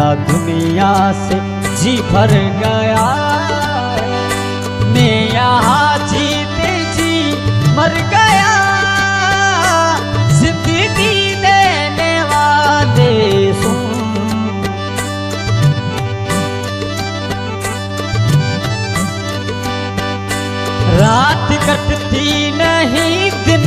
मेरा दुनिया से जी भर गया। मैं यहाँ जीते जी मर गया। जिंदगी देने वाले सुन, रात कटती नहीं दिन